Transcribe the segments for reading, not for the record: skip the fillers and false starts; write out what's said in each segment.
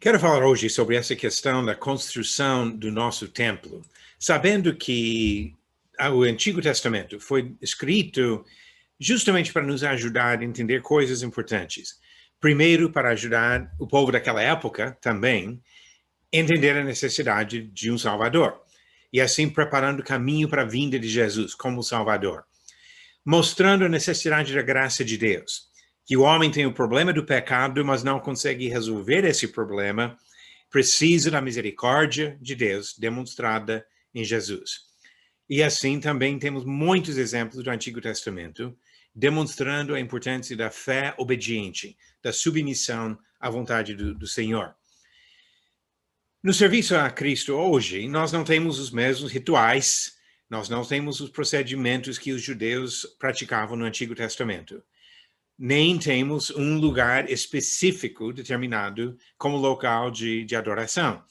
Quero falar hoje sobre essa questão da construção do nosso templo, sabendo que o Antigo Testamento foi escrito justamente para nos ajudar a entender coisas importantes. Primeiro, para ajudar o povo daquela época também a entender a necessidade de um Salvador, e assim preparando o caminho para a vinda de Jesus como Salvador, mostrando a necessidade da graça de Deus, que o homem tem o problema do pecado, mas não consegue resolver esse problema, precisa da misericórdia de Deus demonstrada em Jesus. E assim também temos muitos exemplos do Antigo Testamento demonstrando a importância da fé obediente, da submissão à vontade do Senhor. No serviço a Cristo hoje, nós não temos os mesmos rituais, nós não temos os procedimentos que os judeus praticavam no Antigo Testamento. Nem temos um lugar específico determinado como local de adoração.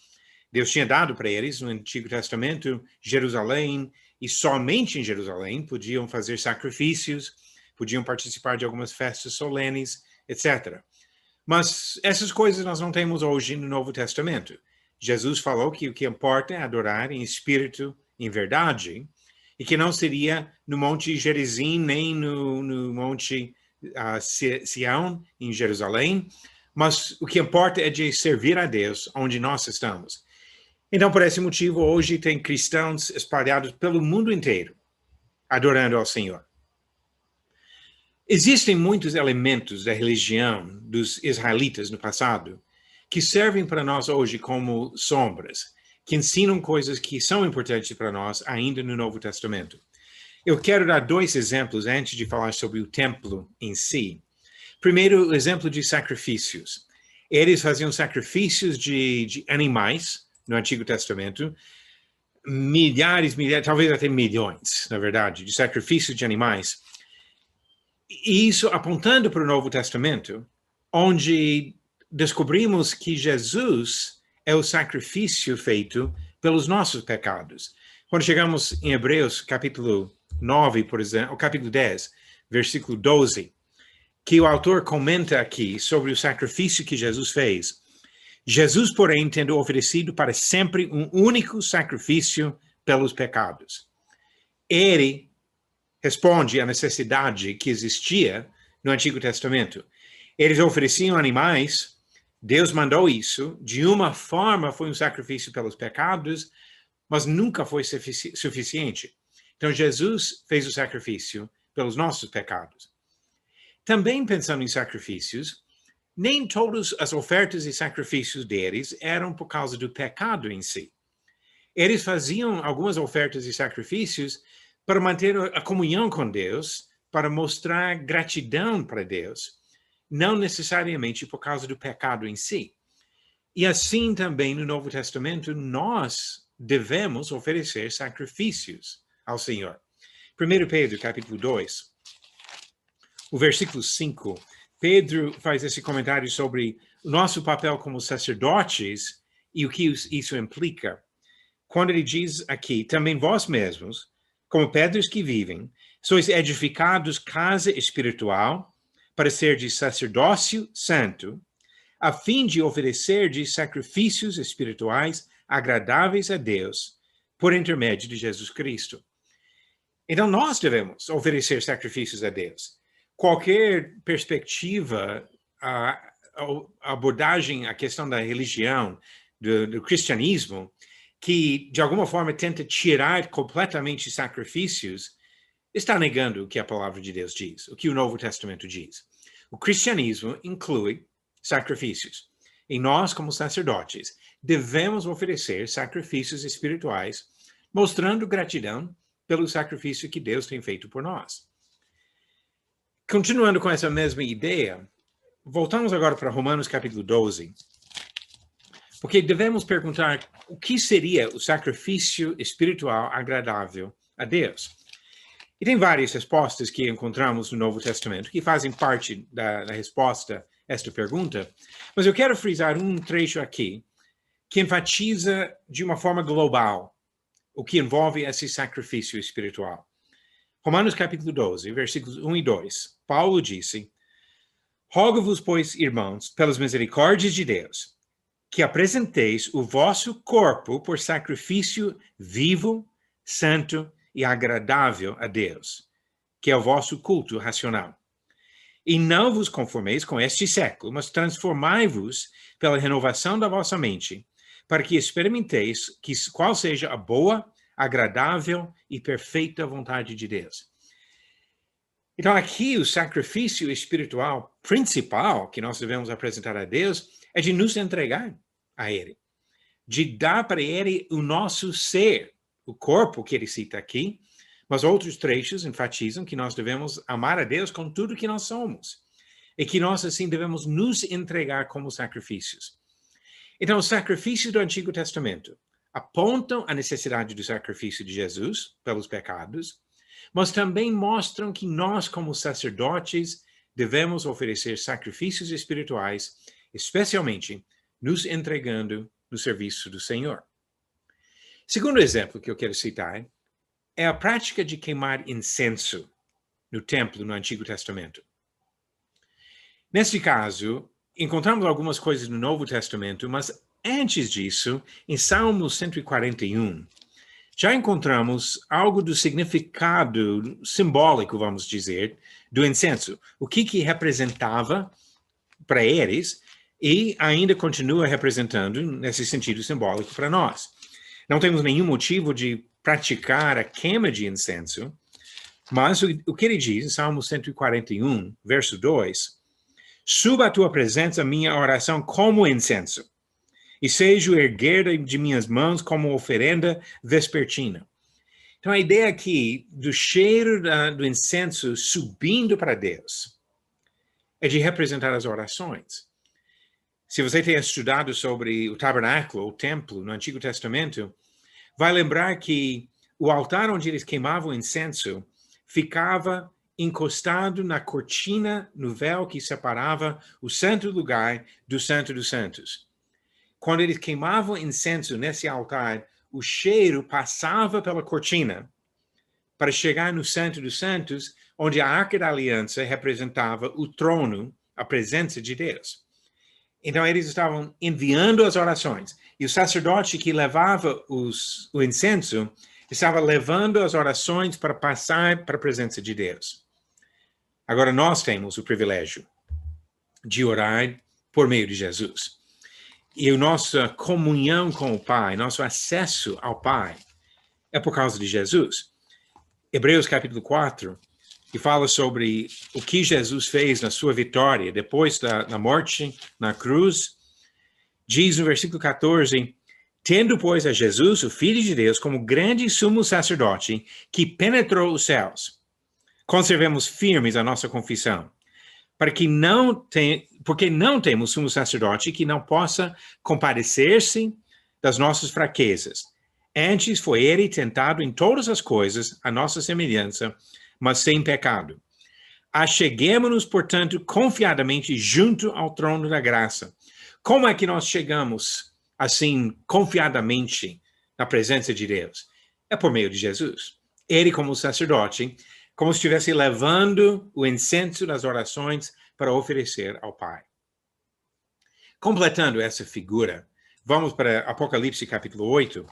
Deus tinha dado para eles, no Antigo Testamento, Jerusalém, e somente em Jerusalém podiam fazer sacrifícios, podiam participar de algumas festas solenes, etc. Mas essas coisas nós não temos hoje no Novo Testamento. Jesus falou que o que importa é adorar em espírito, em verdade, e que não seria no Monte Gerizim, nem no Monte Sião, em Jerusalém, mas o que importa é de servir a Deus onde nós estamos. Então, por esse motivo, hoje tem cristãos espalhados pelo mundo inteiro, adorando ao Senhor. Existem muitos elementos da religião dos israelitas no passado que servem para nós hoje como sombras, que ensinam coisas que são importantes para nós ainda no Novo Testamento. Eu quero dar dois exemplos antes de falar sobre o templo em si. Primeiro, o exemplo de sacrifícios. Eles faziam sacrifícios de animais no Antigo Testamento, milhares, talvez até milhões, na verdade, de sacrifícios de animais. E isso apontando para o Novo Testamento, onde descobrimos que Jesus é o sacrifício feito pelos nossos pecados. Quando chegamos em Hebreus, capítulo 9, por exemplo, o capítulo 10, versículo 12, que o autor comenta aqui sobre o sacrifício que Jesus fez. Jesus, porém, tendo oferecido para sempre um único sacrifício pelos pecados. Ele responde à necessidade que existia no Antigo Testamento. Eles ofereciam animais, Deus mandou isso, de uma forma foi um sacrifício pelos pecados, mas nunca foi suficiente. Então, Jesus fez o sacrifício pelos nossos pecados. Também pensando em sacrifícios, nem todas as ofertas e sacrifícios deles eram por causa do pecado em si. Eles faziam algumas ofertas e sacrifícios para manter a comunhão com Deus, para mostrar gratidão para Deus, não necessariamente por causa do pecado em si. E assim também no Novo Testamento, nós devemos oferecer sacrifícios ao Senhor. 1 Pedro, capítulo 2, o versículo 5, Pedro faz esse comentário sobre o nosso papel como sacerdotes e o que isso implica. Quando ele diz aqui, também vós mesmos, como pedras que vivem, sois edificados casa espiritual para ser de sacerdócio santo, a fim de oferecer de sacrifícios espirituais agradáveis a Deus, por intermédio de Jesus Cristo. Então, nós devemos oferecer sacrifícios a Deus. Qualquer perspectiva, a abordagem, a questão da religião, do cristianismo, que de alguma forma tenta tirar completamente sacrifícios, está negando o que a palavra de Deus diz, o que o Novo Testamento diz. O cristianismo inclui sacrifícios. E nós, como sacerdotes, devemos oferecer sacrifícios espirituais, mostrando gratidão pelo sacrifício que Deus tem feito por nós. Continuando com essa mesma ideia, voltamos agora para Romanos capítulo 12, porque devemos perguntar o que seria o sacrifício espiritual agradável a Deus. E tem várias respostas que encontramos no Novo Testamento que fazem parte da resposta a esta pergunta, mas eu quero frisar um trecho aqui que enfatiza de uma forma global o que envolve esse sacrifício espiritual. Romanos capítulo 12, versículos 1 e 2. Paulo disse: Rogo-vos, pois, irmãos, pelas misericórdias de Deus, que apresenteis o vosso corpo por sacrifício vivo, santo e agradável a Deus, que é o vosso culto racional. E não vos conformeis com este século, mas transformai-vos pela renovação da vossa mente, para que experimenteis qual seja a boa, agradável e perfeita vontade de Deus. Então, aqui o sacrifício espiritual principal que nós devemos apresentar a Deus é de nos entregar a Ele, de dar para Ele o nosso ser, o corpo que ele cita aqui, mas outros trechos enfatizam que nós devemos amar a Deus com tudo que nós somos, e que nós, assim, devemos nos entregar como sacrifícios. Então, os sacrifícios do Antigo Testamento apontam a necessidade do sacrifício de Jesus pelos pecados, mas também mostram que nós, como sacerdotes, devemos oferecer sacrifícios espirituais, especialmente nos entregando no serviço do Senhor. Segundo exemplo que eu quero citar é a prática de queimar incenso no templo no Antigo Testamento. Neste caso, encontramos algumas coisas no Novo Testamento, mas antes disso, em Salmo 141, já encontramos algo do significado simbólico, vamos dizer, do incenso. O que representava para eles e ainda continua representando nesse sentido simbólico para nós. Não temos nenhum motivo de praticar a queima de incenso, mas o que ele diz em Salmo 141, verso 2, suba a tua presença a minha oração como incenso, e seja o erguer de minhas mãos como oferenda vespertina. Então, a ideia aqui do cheiro do incenso subindo para Deus é de representar as orações. Se você tem estudado sobre o tabernáculo, o templo, no Antigo Testamento, vai lembrar que o altar onde eles queimavam incenso ficava encostado na cortina, no véu que separava o santo lugar do Santo dos Santos. Quando eles queimavam incenso nesse altar, o cheiro passava pela cortina para chegar no Santo dos Santos, onde a Arca da Aliança representava o trono, a presença de Deus. Então, eles estavam enviando as orações. E o sacerdote que levava o incenso estava levando as orações para passar para a presença de Deus. Agora, nós temos o privilégio de orar por meio de Jesus. E a nossa comunhão com o Pai, nosso acesso ao Pai, é por causa de Jesus. Hebreus capítulo 4, que fala sobre o que Jesus fez na sua vitória, depois da morte na cruz, diz no versículo 14, tendo, pois, a Jesus, o Filho de Deus, como grande sumo sacerdote, que penetrou os céus, conservemos firmes a nossa confissão, porque não temos sumo sacerdote que não possa compadecer-se das nossas fraquezas. Antes foi ele tentado em todas as coisas, a nossa semelhança, mas sem pecado. Acheguemo-nos, portanto, confiadamente junto ao trono da graça. Como é que nós chegamos, assim, confiadamente na presença de Deus? É por meio de Jesus. Ele, como sacerdote, como se estivesse levando o incenso das orações para oferecer ao Pai. Completando essa figura, vamos para Apocalipse capítulo 8,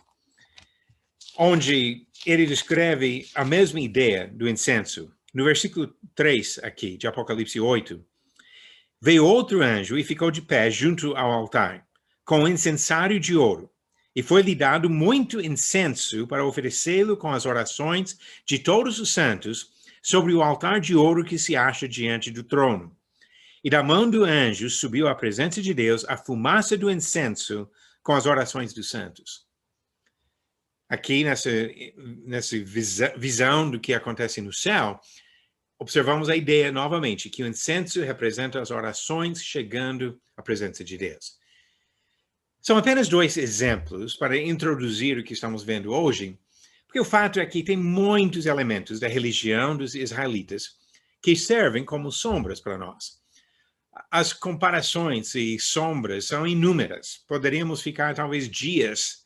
onde ele descreve a mesma ideia do incenso. No versículo 3 aqui, de Apocalipse 8, veio outro anjo e ficou de pé junto ao altar, com um incensário de ouro, e foi-lhe dado muito incenso para oferecê-lo com as orações de todos os santos sobre o altar de ouro que se acha diante do trono. E da mão do anjo subiu à presença de Deus a fumaça do incenso com as orações dos santos. Aqui, nessa visão do que acontece no céu, observamos a ideia novamente, que o incenso representa as orações chegando à presença de Deus. São apenas dois exemplos para introduzir o que estamos vendo hoje, porque o fato é que tem muitos elementos da religião dos israelitas que servem como sombras para nós. As comparações e sombras são inúmeras. Poderíamos ficar talvez dias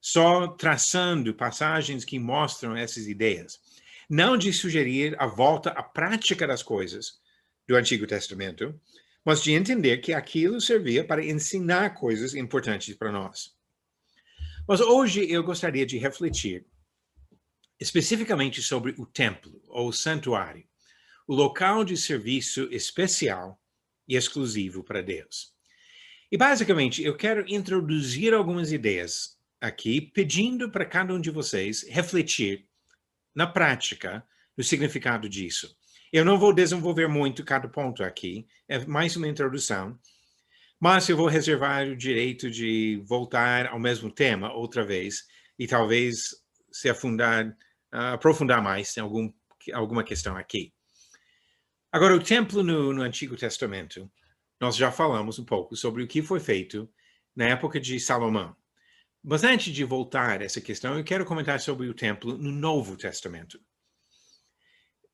só traçando passagens que mostram essas ideias. Não de sugerir a volta à prática das coisas do Antigo Testamento, mas de entender que aquilo servia para ensinar coisas importantes para nós. Mas hoje eu gostaria de refletir especificamente sobre o templo, ou santuário, o local de serviço especial e exclusivo para Deus. E basicamente eu quero introduzir algumas ideias aqui, pedindo para cada um de vocês refletir na prática no significado disso. Eu não vou desenvolver muito cada ponto aqui, é mais uma introdução, mas eu vou reservar o direito de voltar ao mesmo tema outra vez e talvez se aprofundar mais em alguma questão aqui. Agora, o templo no Antigo Testamento, nós já falamos um pouco sobre o que foi feito na época de Salomão. Mas antes de voltar a essa questão, eu quero comentar sobre o templo no Novo Testamento.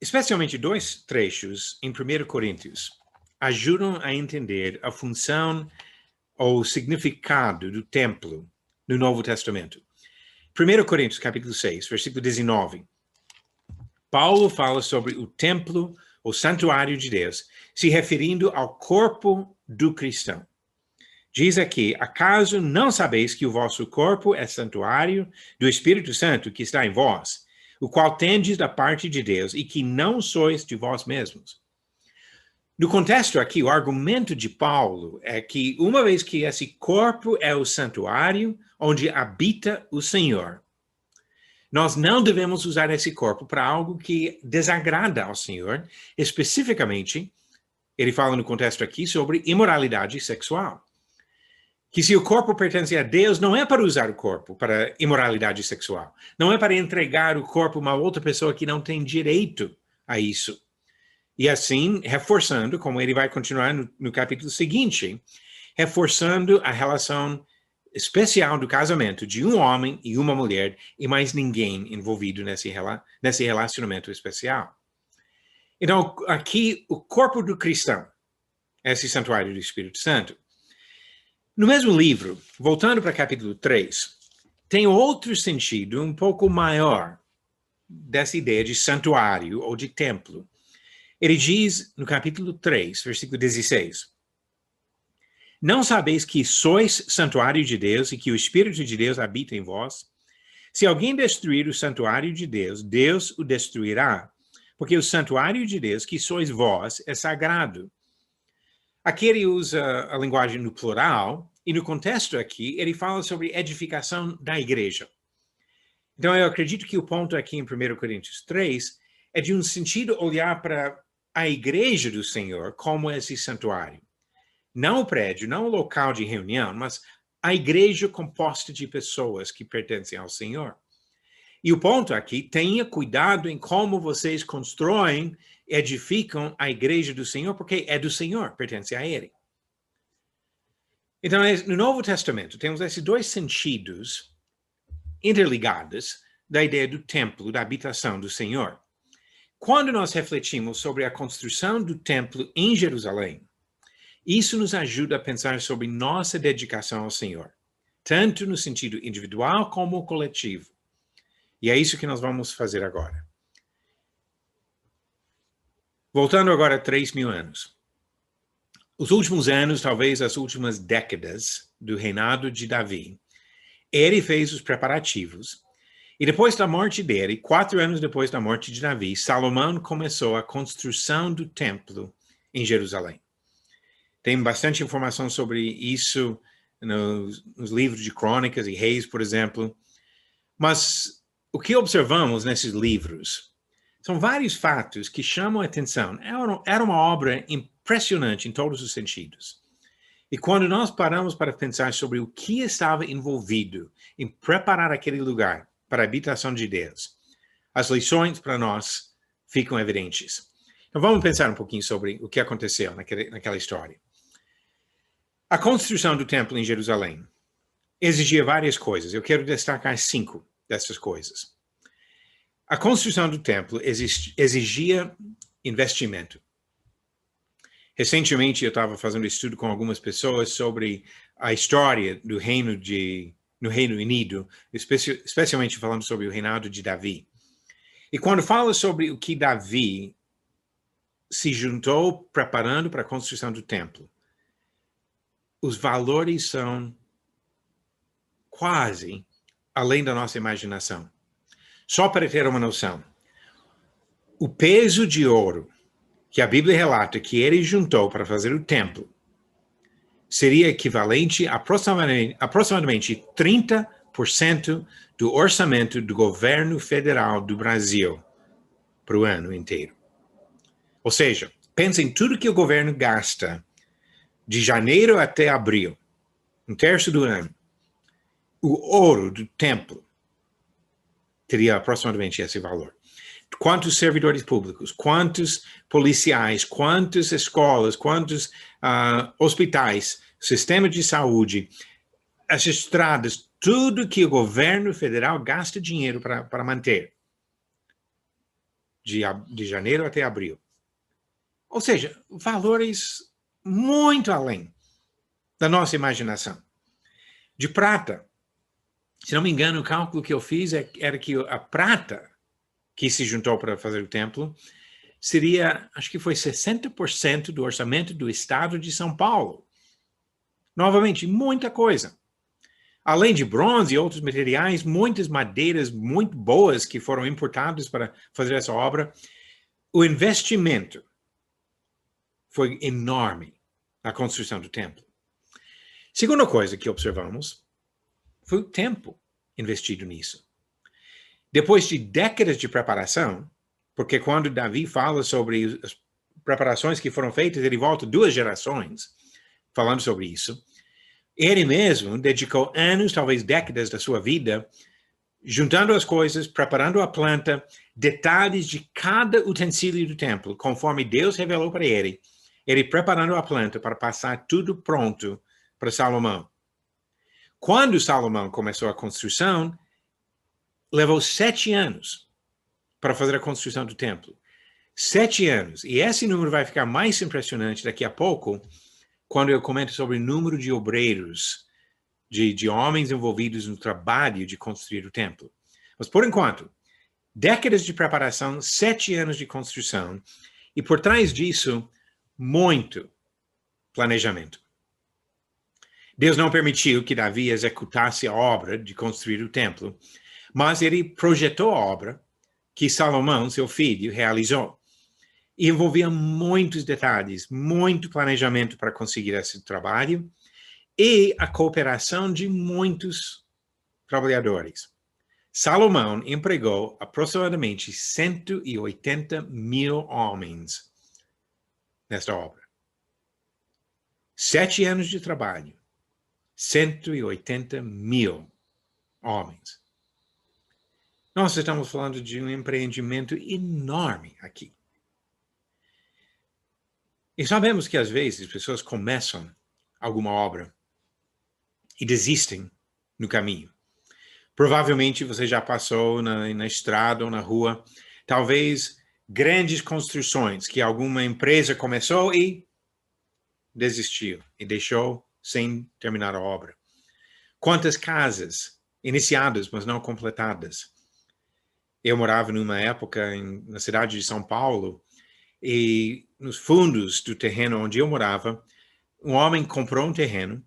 Especialmente dois trechos em 1 Coríntios ajudam a entender a função ou significado do templo no Novo Testamento. 1 Coríntios, capítulo 6, versículo 19. Paulo fala sobre o templo, o santuário de Deus, se referindo ao corpo do cristão. Diz aqui, acaso não sabeis que o vosso corpo é santuário do Espírito Santo que está em vós, o qual tendes da parte de Deus e que não sois de vós mesmos? No contexto aqui, o argumento de Paulo é que uma vez que esse corpo é o santuário onde habita o Senhor, nós não devemos usar esse corpo para algo que desagrada ao Senhor, especificamente, ele fala no contexto aqui sobre imoralidade sexual. Que se o corpo pertence a Deus, não é para usar o corpo para imoralidade sexual. Não é para entregar o corpo a uma outra pessoa que não tem direito a isso. E assim, reforçando, como ele vai continuar no capítulo seguinte, reforçando a relação especial do casamento de um homem e uma mulher e mais ninguém envolvido nesse relacionamento especial. Então, aqui, o corpo do cristão, esse santuário do Espírito Santo. No mesmo livro, voltando para capítulo 3, tem outro sentido um pouco maior dessa ideia de santuário ou de templo. Ele diz no capítulo 3, versículo 16, não sabeis que sois santuário de Deus e que o Espírito de Deus habita em vós? Se alguém destruir o santuário de Deus, Deus o destruirá, porque o santuário de Deus que sois vós é sagrado. Aqui ele usa a linguagem no plural, e no contexto aqui, ele fala sobre edificação da igreja. Então, eu acredito que o ponto aqui em 1 Coríntios 3 é de um sentido olhar para a igreja do Senhor como esse santuário. Não o prédio, não o local de reunião, mas a igreja composta de pessoas que pertencem ao Senhor. E o ponto aqui, tenha cuidado em como vocês constroem, edificam a igreja do Senhor, porque é do Senhor, pertence a Ele. Então, no Novo Testamento, temos esses dois sentidos interligados da ideia do templo, da habitação do Senhor. Quando nós refletimos sobre a construção do templo em Jerusalém, isso nos ajuda a pensar sobre nossa dedicação ao Senhor, tanto no sentido individual como coletivo. E é isso que nós vamos fazer agora. Voltando agora a 3.000 anos. Os últimos anos, talvez as últimas décadas do reinado de Davi, ele fez os preparativos. E depois da morte dele, 4 anos depois da morte de Davi, Salomão começou a construção do templo em Jerusalém. Tem bastante informação sobre isso nos livros de Crônicas e Reis, por exemplo. Mas o que observamos nesses livros são vários fatos que chamam a atenção. Era uma obra impressionante em todos os sentidos. E quando nós paramos para pensar sobre o que estava envolvido em preparar aquele lugar para a habitação de Deus, as lições para nós ficam evidentes. Então vamos pensar um pouquinho sobre o que aconteceu naquela história. A construção do templo em Jerusalém exigia várias coisas. Eu quero destacar 5 dessas coisas. A construção do templo exigia investimento. Recentemente, eu estava fazendo estudo com algumas pessoas sobre a história do no Reino Unido, especialmente falando sobre o reinado de Davi. E quando fala sobre o que Davi se juntou preparando para a construção do templo. Os valores são quase além da nossa imaginação. Só para ter uma noção, o peso de ouro que a Bíblia relata que ele juntou para fazer o templo seria equivalente a aproximadamente 30% do orçamento do governo federal do Brasil para o ano inteiro. Ou seja, pensa em tudo que o governo gasta de janeiro até abril, um terço do ano. O ouro do templo teria aproximadamente esse valor. Quantos servidores públicos, quantos policiais, quantas escolas, quantos hospitais, sistema de saúde, as estradas, tudo que o governo federal gasta dinheiro para manter, de janeiro até abril. Ou seja, valores muito além da nossa imaginação. De prata, se não me engano, o cálculo que eu fiz era que a prata que se juntou para fazer o templo seria, acho que foi 60% do orçamento do estado de São Paulo. Novamente, muita coisa. Além de bronze e outros materiais, muitas madeiras muito boas que foram importadas para fazer essa obra. O investimento foi enorme na construção do templo. Segunda coisa que observamos foi o tempo investido nisso. Depois de décadas de preparação, porque quando Davi fala sobre as preparações que foram feitas, ele volta 2 gerações falando sobre isso. Ele mesmo dedicou anos, talvez décadas da sua vida, juntando as coisas, preparando a planta, detalhes de cada utensílio do templo, conforme Deus revelou para ele. Ele preparando a planta para passar tudo pronto para Salomão. Quando Salomão começou a construção, levou 7 anos para fazer a construção do templo. 7 anos. E esse número vai ficar mais impressionante daqui a pouco, quando eu comento sobre o número de obreiros, de homens envolvidos no trabalho de construir o templo. Mas, por enquanto, décadas de preparação, 7 anos de construção, e por trás disso, muito planejamento. Deus não permitiu que Davi executasse a obra de construir o templo, mas ele projetou a obra que Salomão, seu filho, realizou. E envolvia muitos detalhes, muito planejamento para conseguir esse trabalho e a cooperação de muitos trabalhadores. Salomão empregou aproximadamente 180 mil homens nesta obra. 7 anos de trabalho, 180 mil homens. Nós estamos falando de um empreendimento enorme aqui. E sabemos que às vezes pessoas começam alguma obra e desistem no caminho. Provavelmente você já passou na estrada ou na rua, talvez grandes construções que alguma empresa começou e desistiu e deixou sem terminar a obra. Quantas casas iniciadas, mas não completadas. Eu morava numa época na cidade de São Paulo e nos fundos do terreno onde eu morava, um homem comprou um terreno,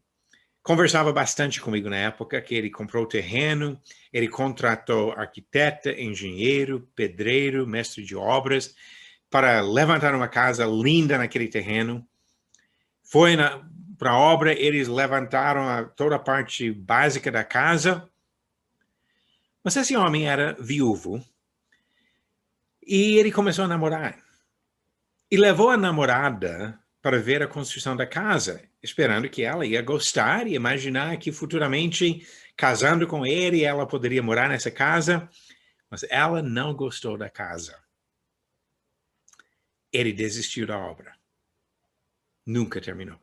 conversava bastante comigo na época, que ele comprou o terreno, ele contratou arquiteto, engenheiro, pedreiro, mestre de obras, para levantar uma casa linda naquele terreno. Foi para a obra, eles levantaram toda a parte básica da casa, mas esse homem era viúvo e ele começou a namorar. E levou a namorada para ver a construção da casa, esperando que ela ia gostar e imaginar que futuramente, casando com ele, ela poderia morar nessa casa. Mas ela não gostou da casa. Ele desistiu da obra. Nunca terminou.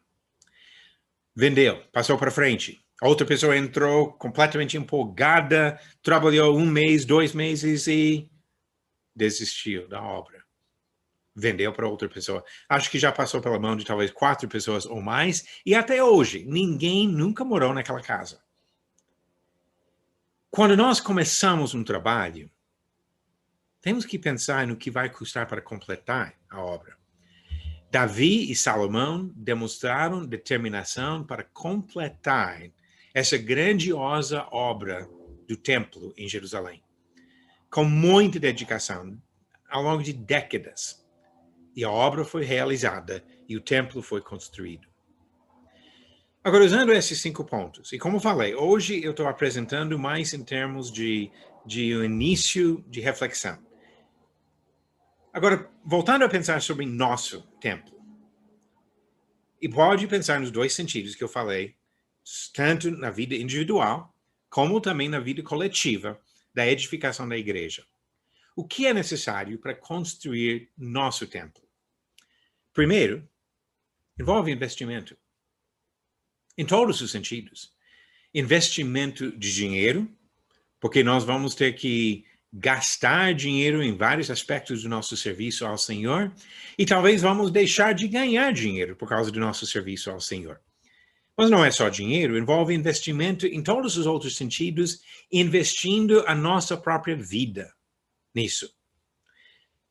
Vendeu, passou para frente. Outra pessoa entrou completamente empolgada, trabalhou 1 mês, 2 meses e desistiu da obra. Vendeu para outra pessoa. Acho que já passou pela mão de talvez 4 pessoas ou mais. E até hoje, ninguém nunca morou naquela casa. Quando nós começamos um trabalho, temos que pensar no que vai custar para completar a obra. Davi e Salomão demonstraram determinação para completar essa grandiosa obra do templo em Jerusalém, com muita dedicação, ao longo de décadas. E a obra foi realizada e o templo foi construído. Agora, usando esses 5 pontos, e como falei, hoje eu estou apresentando mais em termos de um início de reflexão. Agora, voltando a pensar sobre nosso templo, e pode pensar nos 2 sentidos que eu falei, tanto na vida individual, como também na vida coletiva da edificação da igreja. O que é necessário para construir nosso templo? Primeiro, envolve investimento. Em todos os sentidos. Investimento de dinheiro, porque nós vamos ter que gastar dinheiro em vários aspectos do nosso serviço ao Senhor, e talvez vamos deixar de ganhar dinheiro por causa do nosso serviço ao Senhor. Mas não é só dinheiro, envolve investimento em todos os outros sentidos, investindo a nossa própria vida nisso.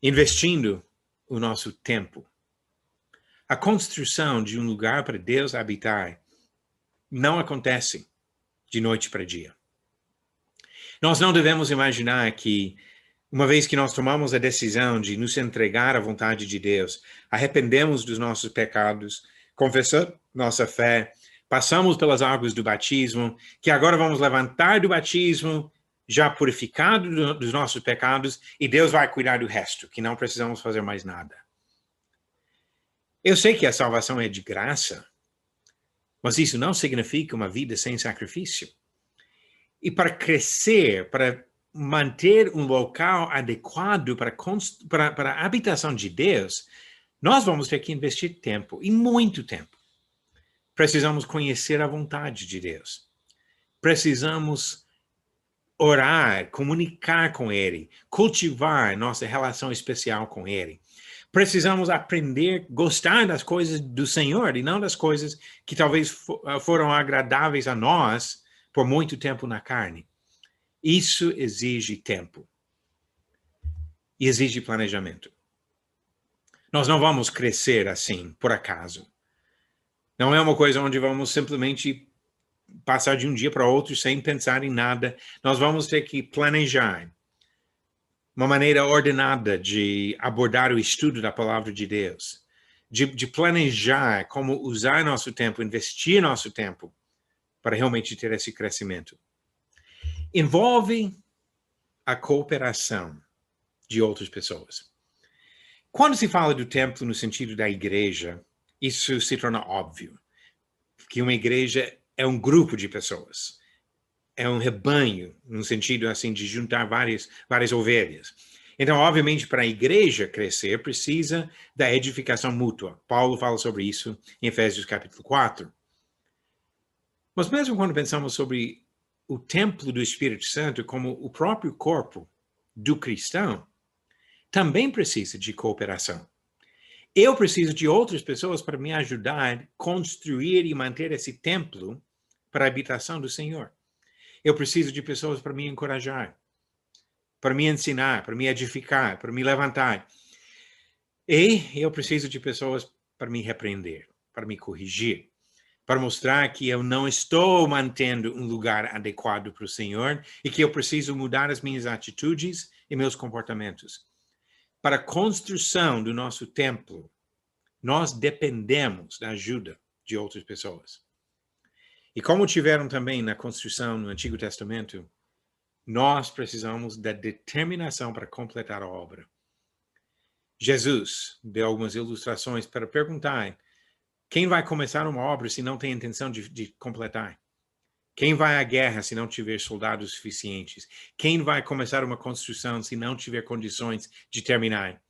Investindo o nosso tempo. A construção de um lugar para Deus habitar não acontece de noite para dia. Nós não devemos imaginar que, uma vez que nós tomamos a decisão de nos entregar à vontade de Deus, arrependemos dos nossos pecados, confessamos nossa fé, passamos pelas águas do batismo, que agora vamos levantar do batismo, já purificado dos nossos pecados, e Deus vai cuidar do resto, que não precisamos fazer mais nada. Eu sei que a salvação é de graça, mas isso não significa uma vida sem sacrifício. E para crescer, para manter um local adequado para a habitação de Deus, nós vamos ter que investir tempo, e muito tempo. Precisamos conhecer a vontade de Deus. Precisamos orar, comunicar com Ele, cultivar nossa relação especial com Ele. Precisamos aprender a gostar das coisas do Senhor e não das coisas que talvez foram agradáveis a nós por muito tempo na carne. Isso exige tempo. E exige planejamento. Nós não vamos crescer assim, por acaso. Não é uma coisa onde vamos simplesmente passar de um dia para outro sem pensar em nada. Nós vamos ter que planejar uma maneira ordenada de abordar o estudo da palavra de Deus, de planejar como usar nosso tempo, investir nosso tempo para realmente ter esse crescimento. Envolve a cooperação de outras pessoas. Quando se fala do templo no sentido da igreja, isso se torna óbvio, que uma igreja é um grupo de pessoas. É um rebanho, no sentido assim de juntar várias ovelhas. Então, obviamente, para a igreja crescer, precisa da edificação mútua. Paulo fala sobre isso em Efésios capítulo 4. Mas mesmo quando pensamos sobre o templo do Espírito Santo como o próprio corpo do cristão, também precisa de cooperação. Eu preciso de outras pessoas para me ajudar a construir e manter esse templo para a habitação do Senhor. Eu preciso de pessoas para me encorajar, para me ensinar, para me edificar, para me levantar. E eu preciso de pessoas para me repreender, para me corrigir, para mostrar que eu não estou mantendo um lugar adequado para o Senhor e que eu preciso mudar as minhas atitudes e meus comportamentos. Para a construção do nosso templo, nós dependemos da ajuda de outras pessoas. E como tiveram também na construção no Antigo Testamento, nós precisamos da determinação para completar a obra. Jesus deu algumas ilustrações para perguntar: quem vai começar uma obra se não tem intenção de completar? Quem vai à guerra se não tiver soldados suficientes? Quem vai começar uma construção se não tiver condições de terminar?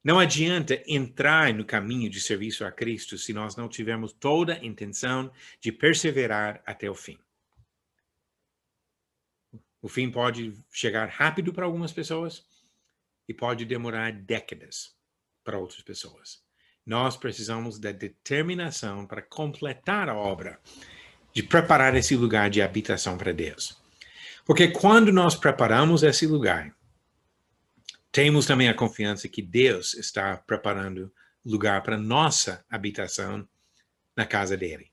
Não adianta entrar no caminho de serviço a Cristo se nós não tivermos toda a intenção de perseverar até o fim. O fim pode chegar rápido para algumas pessoas e pode demorar décadas para outras pessoas. Nós precisamos da determinação para completar a obra, de preparar esse lugar de habitação para Deus. Porque quando nós preparamos esse lugar, temos também a confiança que Deus está preparando lugar para nossa habitação na casa dele.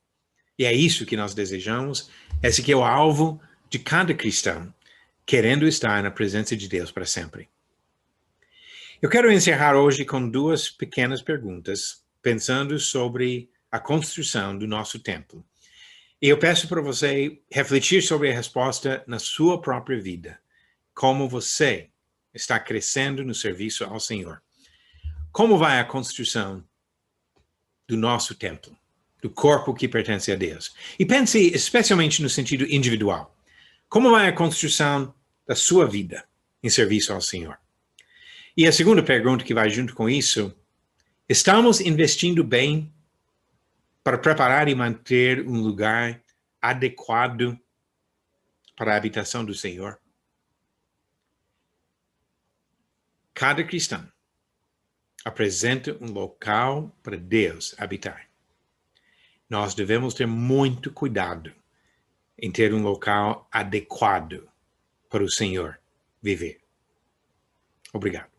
E é isso que nós desejamos, esse que é o alvo de cada cristão, querendo estar na presença de Deus para sempre. Eu quero encerrar hoje com duas pequenas perguntas, pensando sobre a construção do nosso templo. E eu peço para você refletir sobre a resposta na sua própria vida. Como você está crescendo no serviço ao Senhor? Como vai a construção do nosso templo, do corpo que pertence a Deus? E pense especialmente no sentido individual. Como vai a construção da sua vida em serviço ao Senhor? E a segunda pergunta que vai junto com isso, estamos investindo bem para preparar e manter um lugar adequado para a habitação do Senhor? Cada cristão apresenta um local para Deus habitar. Nós devemos ter muito cuidado em ter um local adequado para o Senhor viver. Obrigado.